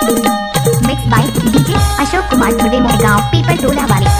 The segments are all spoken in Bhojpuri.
Mix by DJ Ashok Kumar Dhurve Mohgaon Pipal Tola वाले।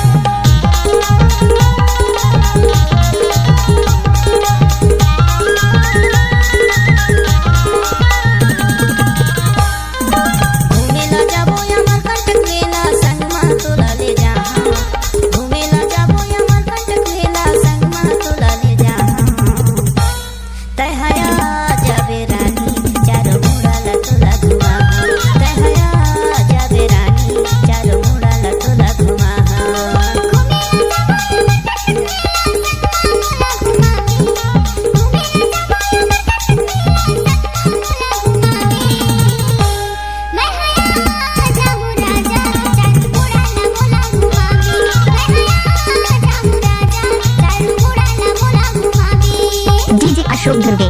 अशोक धुर्वे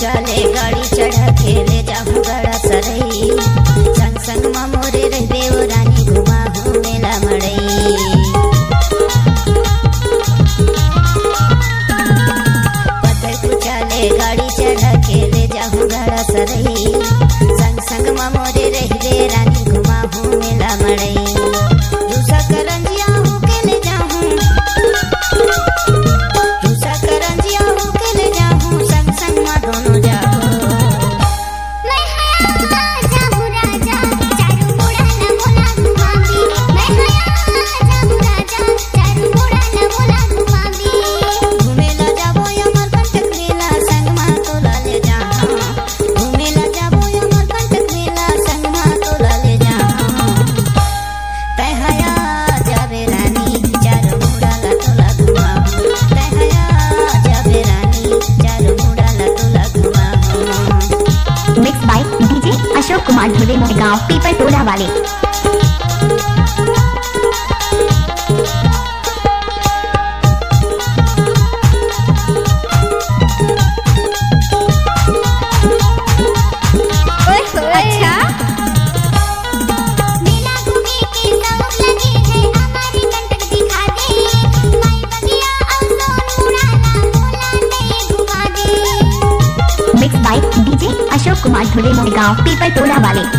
चले गाड़ी चढ़ा के ले जाऊं गड़ा सरई संग संग मोरे रह देव रानी घुमा हूँ मेला मड़ई। गाड़ी चढ़ा के ले जाऊं गड़ा सरई संग संग मोरे रह दे रानी घुमा हूँ मेला मड़ई। दूसरा करंजिया हूँ के ले जाऊं दूसरा करंजिया हूँ के ले जाऊं संग संग माँ दोनों जाओ। Mix by DJ Ashok Kumar Dhurve Mohgaon Pipal Tola वाले। Mix by DJ Ashok Kumar Dhurve Mohgaon Pipal Tola वाले।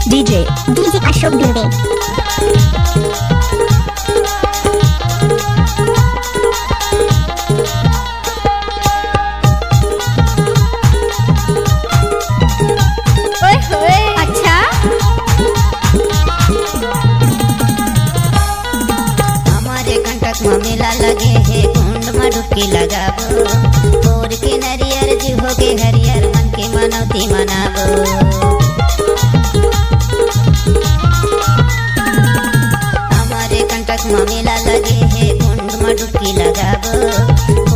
डीजे अशोक धुर्वे अच्छा हमारे कंटक में मेला लगे है कुंड में डुबकी लगाबो तोर के नरियर जी हो के हरियर मन के मनौती मनाबो। मेला लगे है कुंड में डुबकी लगाबो